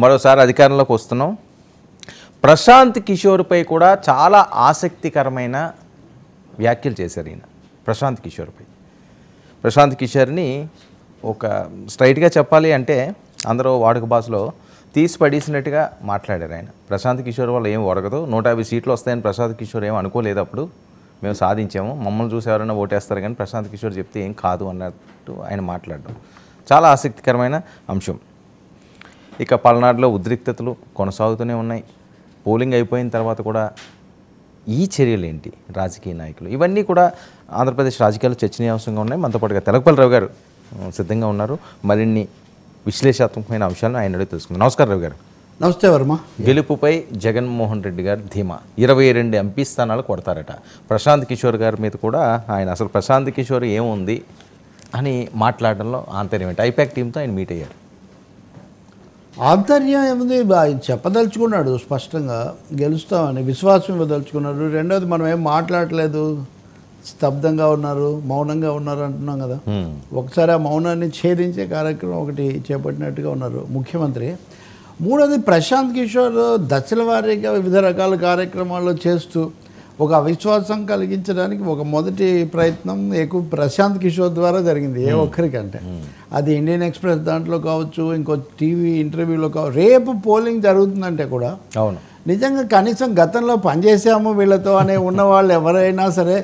మరోసారి అధికారంలోకి వస్తున్నాం. ప్రశాంత్ కిషోర్పై కూడా చాలా ఆసక్తికరమైన వ్యాఖ్యలు చేశారు ఈయన. ప్రశాంత్ కిషోర్ని ఒక స్ట్రైట్గా చెప్పాలి అంటే అందరూ వాడుక భాషలో తీసి పడేసినట్టుగా మాట్లాడారు ఆయన. ప్రశాంత్ కిషోర్ వల్ల ఏం ఒరగదు, 150 సీట్లు వస్తాయని ప్రశాంత్ కిషోర్ ఏం అనుకోలేదు. అప్పుడు మేము సాధించాము, మమ్మల్ని చూసి ఎవరైనా ఓటేస్తారు కానీ ప్రశాంత్ కిషోర్ చెప్తే ఏం కాదు అన్నట్టు ఆయన మాట్లాడడం చాలా ఆసక్తికరమైన అంశం. ఇక పల్నాడులో ఉద్రిక్తతలు కొనసాగుతూనే ఉన్నాయి. పోలింగ్ అయిపోయిన తర్వాత కూడా ఈ చర్యలు ఏంటి, రాజకీయ నాయకులు, ఇవన్నీ కూడా ఆంధ్రప్రదేశ్ రాజకీయాలు చర్చనీయాంశంగా ఉన్నాయి. మనతో పాటుగా తెలకపల్లి రావు గారు సిద్ధంగా ఉన్నారు. మరిన్ని విశ్లేషాత్మకమైన అంశాలను ఆయన అడిగి తెలుసుకుందాం. నమస్కారం రావు గారు. నమస్తే వర్మ. గెలుపుపై జగన్మోహన్ రెడ్డి గారు ధీమా, 22 ఎంపీ స్థానాలు కొడతారట. ప్రశాంత్ కిషోర్ గారి మీద కూడా ఆయన అసలు ప్రశాంత్ కిషోర్ ఏముంది అని మాట్లాడడంలో ఆంతర్యం ఏంటి? ఐపాక్ టీంతో ఆయన మీట్ అయ్యారు. ఆంతర్యం ఏముంది, ఆయన చెప్పదలుచుకున్నాడు స్పష్టంగా గెలుస్తామని, విశ్వాసం ఇవ్వదలుచుకున్నాడు. రెండోది మనం ఏం మాట్లాడలేదు, స్తబ్దంగా ఉన్నారు, మౌనంగా ఉన్నారు అంటున్నాం కదా. ఒకసారి ఆ మౌనాన్ని ఛేదించే కార్యక్రమం ఒకటి చేపట్టినట్టుగా ఉన్నారు ముఖ్యమంత్రి. మూడోది ప్రశాంత్ కిషోర్ దశల వారీగా వివిధ రకాల కార్యక్రమాల్లో చేస్తూ ఒక అవిశ్వాసం కలిగించడానికి ఒక మొదటి ప్రయత్నం ఎక్కువ ప్రశాంత్ కిషోర్ ద్వారా జరిగింది, ఏ ఒక్కరికంటే. అది ఇండియన్ ఎక్స్ప్రెస్ దాంట్లో కావచ్చు, ఇంకో టీవీ ఇంటర్వ్యూలో కావచ్చు. రేపు పోలింగ్ జరుగుతుందంటే కూడా అవును, నిజంగా కనీసం గతంలో పనిచేసాము వీళ్ళతో అనే ఉన్నవాళ్ళు ఎవరైనా సరే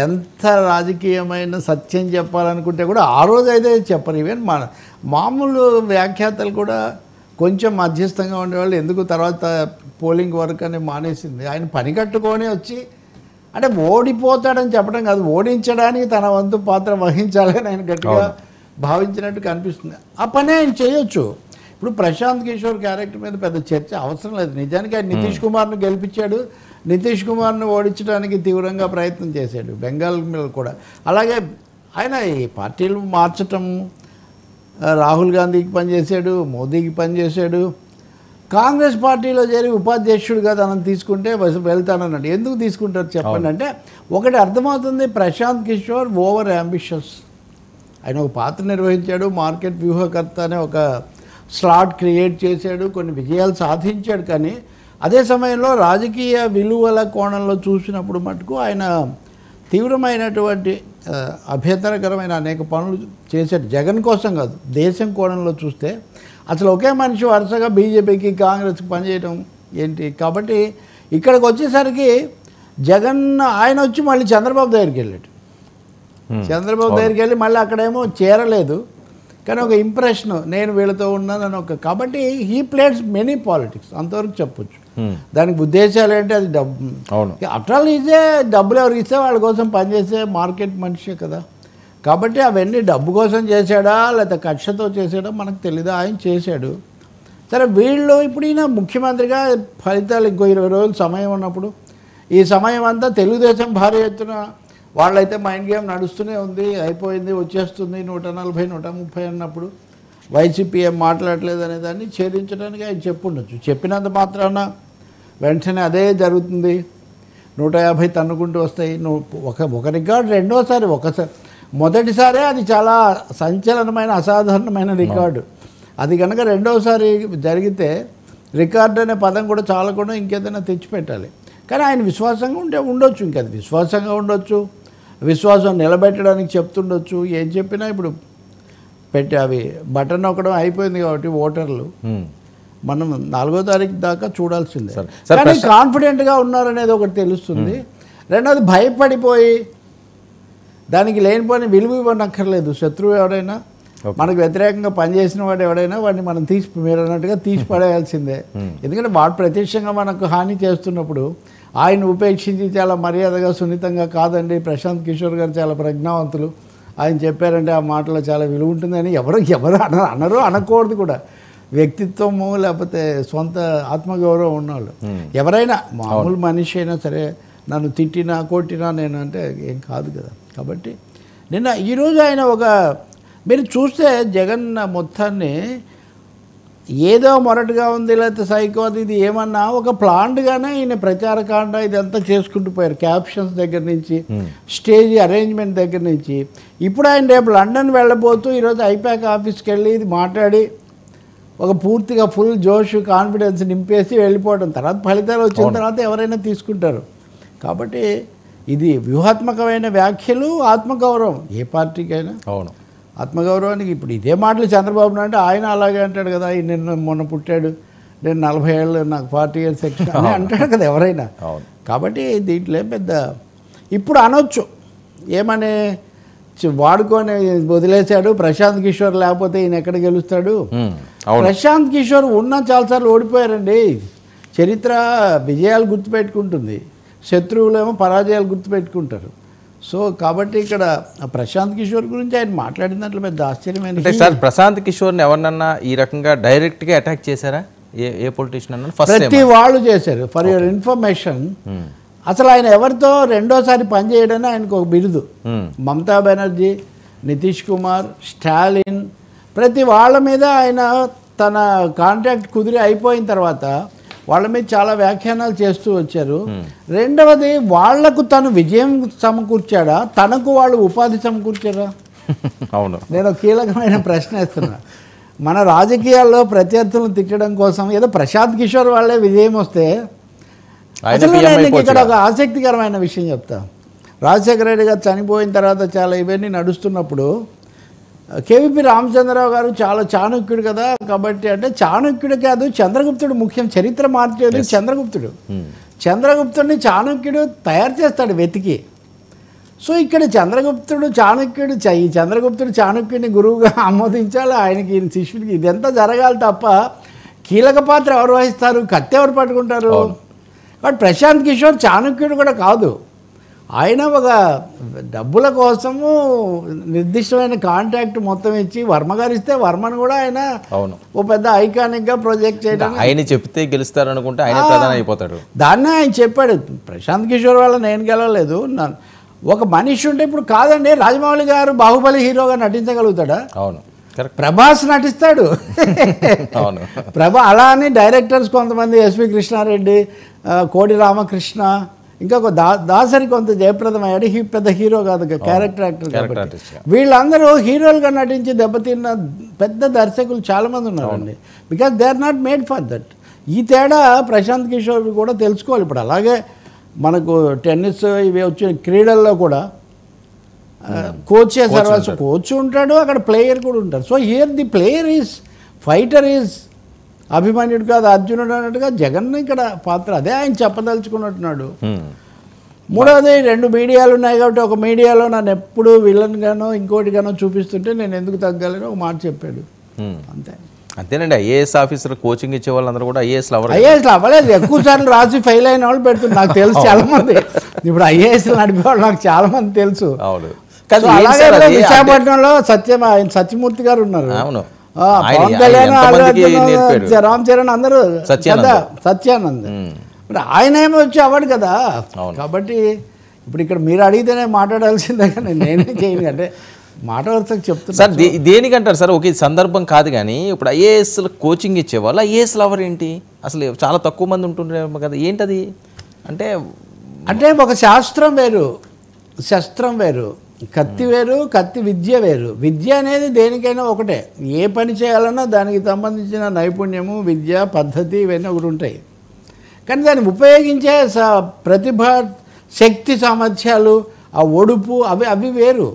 ఎంత రాజకీయమైన సత్యం చెప్పాలనుకుంటే కూడా ఆ రోజు అయితే చెప్పరు. ఈవెన్ మామూలు వ్యాఖ్యాతలు కూడా కొంచెం మధ్యస్థంగా ఉండేవాళ్ళు ఎందుకు తర్వాత పోలింగ్ వర్క్ అని మానేసింది. ఆయన పని కట్టుకొని వచ్చి అంటే ఓడిపోతాడని చెప్పడం కాదు, ఓడించడానికి తన వంతు పాత్ర వహించాలని ఆయన గట్టిగా భావించినట్టు కనిపిస్తుంది. ఆ పని ఆయన చేయొచ్చు. ఇప్పుడు ప్రశాంత్ కిషోర్ క్యారెక్టర్ మీద పెద్ద చర్చ అవసరం లేదు. నిజానికి ఆయన నితీష్ కుమార్ను గెలిపించాడు, నితీష్ కుమార్ను ఓడించడానికి తీవ్రంగా ప్రయత్నం చేశాడు బెంగాల్ మీద కూడా. అలాగే ఆయన ఈ పార్టీలు మార్చటం, రాహుల్ గాంధీకి పనిచేశాడు, మోదీకి పనిచేశాడు. కాంగ్రెస్ పార్టీలో చేరి ఉపాధ్యక్షుడిగా తనను తీసుకుంటే వెళ్తానన్నాడు. ఎందుకు తీసుకుంటారు చెప్పండి అంటే, ఒకటి అర్థమవుతుంది, ప్రశాంత్ కిషోర్ ఓవర్ అంబిషియస్. ఆయన ఒక పాత్ర నిర్వహించాడు, మార్కెట్ వ్యూహకర్త అనే ఒక స్లాట్ క్రియేట్ చేశాడు, కొన్ని విజయాలు సాధించాడు. కానీ అదే సమయంలో రాజకీయ విలువల కోణంలో చూసినప్పుడు మటుకు ఆయన తీవ్రమైనటువంటి అభ్యంతరకరమైన అనేక పనులు చేశాడు. జగన్ కోసం కాదు, దేశం కోణంలో చూస్తే అసలు ఒకే మనిషి వరుసగా బీజేపీకి కాంగ్రెస్కి పనిచేయడం ఏంటి. కాబట్టి ఇక్కడికి వచ్చేసరికి జగన్ ఆయన వచ్చి మళ్ళీ చంద్రబాబు దగ్గరికి వెళ్ళాడు. చంద్రబాబు దగ్గరికి వెళ్ళి మళ్ళీ అక్కడేమో చేరలేదు, కానీ ఒక ఇంప్రెషన్ నేను వీళ్ళతో ఉన్నానని ఒక. కాబట్టి హీ ప్లేడ్స్ మెనీ పాలిటిక్స్ అంతవరకు చెప్పొచ్చు. దానికి ఉద్దేశాలు ఏంటి, అది డబ్బు. ఆఫ్టర్ ఆల్ ఈజే డబ్బులు ఎవరికి ఇస్తే వాళ్ళ కోసం పనిచేసే మార్కెట్ మనిషే కదా. కాబట్టి అవన్నీ డబ్బు కోసం చేశాడా లేకపోతే కక్షతో చేశాడా మనకు తెలీదు, ఆయన చేశాడు. సరే వీళ్ళు ఇప్పుడు ఈయన ముఖ్యమంత్రిగా ఫలితాలు ఇంకో 20 రోజులు సమయం ఉన్నప్పుడు, ఈ సమయం అంతా తెలుగుదేశం భారీ ఎత్తున వాళ్ళైతే మైండ్ గేమ్ నడుస్తూనే ఉంది, అయిపోయింది, వచ్చేస్తుంది 140 130 అన్నప్పుడు వైసీపీ ఏం మాట్లాడలేదు అనే దాన్ని ఛేదించడానికి ఆయన చెప్పుండొచ్చు. చెప్పినంత మాత్రాన వెంటనే అదే జరుగుతుంది, 150 తన్నుకుంటూ వస్తాయి. ఒక రికార్డు రెండోసారి, మొదటిసారే అది చాలా సంచలనమైన అసాధారణమైన రికార్డు. అది కనుక రెండోసారి జరిగితే రికార్డు అనే పదం కూడా చాలకుండా ఇంకేదైనా తెచ్చిపెట్టాలి. కానీ ఆయన విశ్వాసంగా ఉంటే ఉండొచ్చు, ఇంకా అది విశ్వాసంగా ఉండొచ్చు, విశ్వాసం నిలబెట్టడానికి చెప్తుండొచ్చు. ఏం చెప్పినా ఇప్పుడు పెట్టి అవి బటన్ నొక్కడం అయిపోయింది కాబట్టి ఓటర్లు మనం 4వ తారీఖు దాకా చూడాల్సిందే. కానీ కాన్ఫిడెంట్గా ఉన్నారనేది ఒకటి తెలుస్తుంది. రెండవది భయపడిపోయి దానికి లేనిపోయిన విలువ ఇవ్వనక్కర్లేదు. శత్రువు ఎవడైనా, మనకు వ్యతిరేకంగా పనిచేసిన వాడు ఎవడైనా వాడిని మనం మీరు అన్నట్టుగా తీసి పడేయాల్సిందే. ఎందుకంటే వాడు ప్రత్యక్షంగా మనకు హాని చేస్తున్నప్పుడు ఆయన ఉపేక్షించి చాలా మర్యాదగా సున్నితంగా, కాదండి ప్రశాంత్ కిషోర్ గారు చాలా ప్రజ్ఞావంతులు, ఆయన చెప్పారంటే ఆ మాటలో చాలా విలువ ఉంటుందని ఎవరు అనరు, అనకూడదు కూడా. వ్యక్తిత్వము లేకపోతే సొంత ఆత్మగౌరవం ఉన్నవాళ్ళు ఎవరైనా, మామూలు మనిషి అయినా సరే నన్ను తిట్టినా కొట్టినా నేను అంటే ఏం కాదు కదా. కాబట్టి ఈరోజు ఆయన మీరు చూస్తే జగన్ మొత్తాన్ని ఏదో మొరటుగా ఉంది లేకపోతే సైకో ఇది ఏమన్నా ఒక ప్లాన్డ్గానే ఈయన ప్రచారకాండ ఇదంతా చేసుకుంటూ పోయారు. క్యాప్షన్స్ దగ్గర నుంచి, స్టేజ్ అరేంజ్మెంట్ దగ్గర నుంచి. ఇప్పుడు ఆయన రేపు లండన్ వెళ్ళబోతూ ఈరోజు ఐపాక్ ఆఫీస్కి వెళ్ళి ఇది మాట్లాడి ఒక పూర్తిగా ఫుల్ జోష్ కాన్ఫిడెన్స్ నింపేసి వెళ్ళిపోవడం, తర్వాత ఫలితాలు వచ్చిన తర్వాత ఎవరైనా తీసుకుంటారు. కాబట్టి ఇది వ్యూహాత్మకమైన వ్యాఖ్యలు, ఆత్మగౌరవం ఏ పార్టీకైనా. అవును, ఆత్మగౌరవానికి ఇప్పుడు ఇదే మాటలు చంద్రబాబు నాయుడు అంటే ఆయన అలాగే అంటాడు కదా, నిన్న మొన్న పుట్టాడు, నేను 40 ఏళ్ళు, నాకు 40 years ఎక్స్ట్రా అని అంటాడు కదా ఎవరైనా. కాబట్టి దీంట్లో పెద్ద ఇప్పుడు అనొచ్చు ఏమని వాడుకొని వదిలేశాడు, ప్రశాంత్ కిషోర్ లేకపోతే ఈయన ఎక్కడ గెలుస్తాడు. ప్రశాంత్ కిషోర్ ఉన్న చాలాసార్లు ఓడిపోయారండి. చరిత్ర విజయాలు గుర్తుపెట్టుకుంటుంది, శత్రువులేమో పరాజయాలు గుర్తుపెట్టుకుంటారు. సో కాబట్టి ఇక్కడ ప్రశాంత్ కిషోర్ గురించి ఆయన మాట్లాడిన దాంట్లో పెద్ద ఆశ్చర్యమైన సార్, ప్రశాంత్ కిషోర్ని ఎవరినన్నా ఈ రకంగా డైరెక్ట్గా అటాక్ చేశారా? ఏ పొలిటీషియన్ అన్నా? ప్రతి వాళ్ళు చేశారు. ఫర్ యువర్ ఇన్ఫర్మేషన్, అసలు ఆయన ఎవరితో రెండోసారి పనిచేయడని ఆయనకు ఒక బిరుదు. మమతా బెనర్జీ, నితీష్ కుమార్, స్టాలిన్, ప్రతి వాళ్ళ మీద ఆయన తన కాంట్రాక్ట్ కుదిరి అయిపోయిన తర్వాత వాళ్ళ మీద చాలా వ్యాఖ్యానాలు చేస్తూ వచ్చారు. రెండవది, వాళ్లకు తను విజయం సమకూర్చాడా, తనకు వాళ్ళు ఉపాధి సమకూర్చారా? అవును, నేను కీలకమైన ప్రశ్న వేస్తున్నా. మన రాజకీయాల్లో ప్రత్యర్థులను తిట్టడం కోసం ఏదో ప్రశాంత్ కిషోర్ వాళ్ళే విజయం వస్తే, అసలు నేను ఇక్కడ ఒక ఆసక్తికరమైన విషయం చెప్తా. రాజశేఖర రెడ్డి గారు చనిపోయిన తర్వాత చాలా ఇవన్నీ నడుస్తున్నప్పుడు కేవీపీ రామచంద్రరావు గారు చాలా చాణక్యుడు కదా, కాబట్టి అంటే చాణక్యుడు కాదు చంద్రగుప్తుడు ముఖ్యం, చరిత్ర మార్చేది చంద్రగుప్తుడు. చంద్రగుప్తుడిని చాణక్యుడు తయారు చేస్తాడు వెతికి. సో ఇక్కడ చంద్రగుప్తుడు చాణక్యుడు, ఈ చంద్రగుప్తుడు చాణక్యుడిని గురువుగా ఆమోదించాలి, ఆయనకి ఈయన శిష్యుడికి ఇదంతా జరగాలి తప్ప కీలక పాత్ర ఎవరు వహిస్తారు, కత్తి ఎవరు పట్టుకుంటారు? కాబట్టి ప్రశాంత్ కిషోర్ చాణక్యుడు కూడా కాదు, ఆయన ఒక డబ్బుల కోసము నిర్దిష్టమైన కాంట్రాక్ట్ మొత్తం ఇచ్చి వర్మ గారు ఇస్తే వర్మను కూడా ఆయన ఓ పెద్ద ఐకానిక్గా ప్రొజెక్ట్ చేయడం, ఆయన చెప్తే గెలుస్తారు అనుకుంటే ఆయన ప్రధాని అయిపోతాడు. దాన్నే ఆయన చెప్పాడు. ప్రశాంత్ కిషోర్ వల్ల నేను గెలవలేదు, ఒక మనిషి ఉంటే ఇప్పుడు కాదండి, రాజమౌళి గారు బాహుబలి హీరోగా నటించగలుగుతాడా? అవును, ప్రభాస్ నటిస్తాడు. అవును, అలా అని డైరెక్టర్స్ కొంతమంది ఎస్వి కృష్ణారెడ్డి, కోడి రామకృష్ణ, ఇంకా దాసరి కొంత జయప్రదం అయ్యాడు, పెద్ద హీరో కాదు, క్యారెక్టర్ యాక్టర్. వీళ్ళందరూ హీరోలుగా నటించి దెబ్బతిన్న పెద్ద దర్శకులు చాలామంది ఉన్నారండి. Because they are not made for that. ఈ తేడా ప్రశాంత్ కిషోర్ కూడా తెలుసుకోవాలి. ఇప్పుడు అలాగే మనకు టెన్నిస్ ఇవి వచ్చిన క్రీడల్లో కూడా కోచ్ చేస్తారు, కోచ్ ఉంటాడు, అక్కడ ప్లేయర్ కూడా ఉంటారు. So here the player is, fighter is అభిమన్యుడు కాదు అర్జునుడు అన్నట్టుగా జగన్ ఇక్కడ పాత్ర అదే ఆయన చెప్పదలుచుకున్నట్టున్నాడు. మూడవది, 2 మీడియాలు ఉన్నాయి కాబట్టి ఒక మీడియాలో నన్ను ఎప్పుడు విలన్ గానో ఇంకోటి గానో చూపిస్తుంటే నేను ఎందుకు తగ్గాలని ఒక మాట చెప్పాడు. అంతేనండి. ఐఏఎస్ ఆఫీసర్ కోచింగ్ ఇచ్చే వాళ్ళందరూ కూడా ఐఏఎస్లు అవ్వలేదు, ఎక్కువ సార్లు రాసి ఫెయిల్ అయిన వాళ్ళు పెడుతుంది. నాకు తెలుసు చాలా మంది, ఇప్పుడు ఐఏఎస్లు నడిపే వాళ్ళు నాకు చాలా మంది తెలుసు. అలాగే విశాఖపట్నంలో సత్యమూర్తి గారు ఉన్నారు, పవన్ కళ్యాణ్, రామ్ చరణ్, అందరూ సత్యానంద్. మరి ఆయన ఏమో వచ్చి అవ్వడు కదా. కాబట్టి ఇప్పుడు ఇక్కడ మీరు అడిగితేనే మాట్లాడాల్సిందే కానీ నేనే చేయను, అంటే మాట వరుసకు చెప్తున్నా. సార్ దేనికంటారు సార్? ఒక సందర్భం కాదు కానీ ఇప్పుడు ఐఏఎస్ కోచింగ్ ఇచ్చేవాళ్ళు ఐఏఎస్ లవర్ ఏంటి? అసలు చాలా తక్కువ మంది ఉంటుండే కదా, ఏంటది? అంటే ఒక శాస్త్రం వేరు, శస్త్రం వేరు, కత్తి వేరు, కత్తి విద్య వేరు. విద్య అనేది దేనికైనా ఒకటే, ఏ పని చేయాలన్నా దానికి సంబంధించిన నైపుణ్యము, విద్య, పద్ధతి ఇవన్నీ ఒకటి ఉంటాయి. కానీ దాన్ని ఉపయోగించే ప్రతిభ, శక్తి సామర్థ్యాలు, ఆ ఒడుపు అవి వేరు.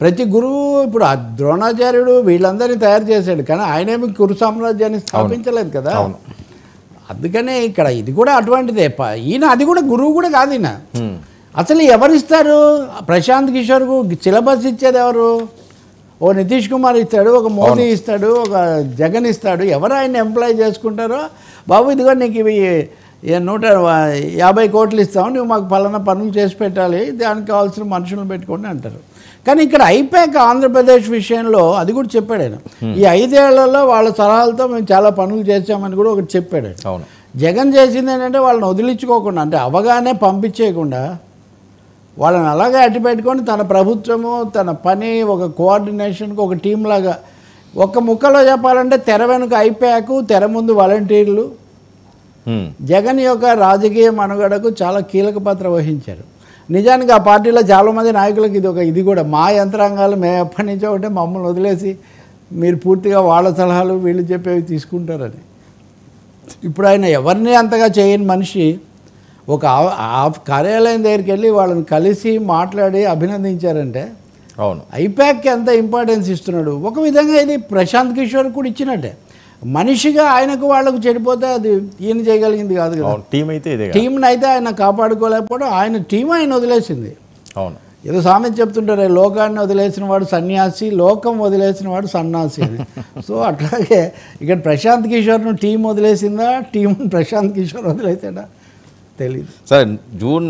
ప్రతి గురువు ఇప్పుడు ఆ ద్రోణాచార్యుడు వీళ్ళందరినీ తయారు చేశాడు, కానీ ఆయనేమి కురు సామ్రాజ్యాన్ని స్థాపించలేదు కదా. అందుకనే ఇక్కడ ఇది కూడా అటువంటిదే. ఈయన అది కూడా గురువు కూడా కాదు ఈయన. అసలు ఎవరిస్తారు? ప్రశాంత్ కిషోర్కు సిలబస్ ఇచ్చేది ఎవరు? ఓ నితీష్ కుమార్ ఇస్తాడు, ఒక మోదీ ఇస్తాడు, ఒక జగన్ ఇస్తాడు. ఎవరు ఆయన ఎంప్లాయ్ చేసుకుంటారో, బాబు ఇదిగో నీకు ఇవి 150 కోట్లు ఇస్తాము, నువ్వు మాకు పలానా పనులు చేసి పెట్టాలి, దానికి కావాల్సిన మనుషులను పెట్టుకోండి అంటారు. కానీ ఇక్కడ అయిపోయాక ఆంధ్రప్రదేశ్ విషయంలో అది కూడా చెప్పాడు ఆయన. ఈ 5 ఏళ్లలో వాళ్ళ సలహాలతో మేము చాలా పనులు చేసామని కూడా ఒకటి చెప్పాడు. జగన్ చేసింది ఏంటంటే వాళ్ళని వదిలించుకోకుండా, అంటే అవగానే పంపించేయకుండా వాళ్ళని అలాగే అట్టి పెట్టుకొని తన ప్రభుత్వము, తన పని, ఒక కోఆర్డినేషన్కి ఒక టీం లాగా. ఒక ముక్కలో చెప్పాలంటే తెర వెనుక అయిపోయాకు, తెర ముందు వాలంటీర్లు జగన్ యొక్క రాజకీయ మనుగడకు చాలా కీలక పాత్ర వహించారు. నిజానికి ఆ పార్టీలో చాలామంది నాయకులకు ఇది కూడా మా యంత్రాంగాలు మేము ఎప్పటి నుంచో ఉంటే మమ్మల్ని వదిలేసి మీరు పూర్తిగా వాళ్ళ సలహాలు వీళ్ళు చెప్పేవి తీసుకుంటారని. ఇప్పుడు ఆయన ఎవరిని అంతగా చేయని మనిషి ఒక కార్యాలయం దగ్గరికి వెళ్ళి వాళ్ళని కలిసి మాట్లాడి అభినందించారంటే అవును, ఐపాక్కి ఎంత ఇంపార్టెన్స్ ఇస్తున్నాడు. ఒక విధంగా ఇది ప్రశాంత్ కిషోర్ కూడా ఇచ్చినట్టే. మనిషిగా ఆయనకు వాళ్ళకు చెడిపోతే అది ఈయన చేయగలిగింది కాదు కదా. టీం అయితే ఇదే. టీంని అయితే ఆయన కాపాడుకోలేకపోవడం, ఆయన టీం ఆయన వదిలేసింది. అవును, ఏదో సామెత చెప్తుంటారు, లోకాన్ని వదిలేసిన వాడు సన్యాసి, లోకం వదిలేసిన వాడు సన్యాసి అని. సో అట్లాగే ఇక్కడ ప్రశాంత్ కిషోర్ను టీం వదిలేసిందా, టీం ప్రశాంత్ కిషోర్ వదిలేసాడా తెలియదు. సరే జూన్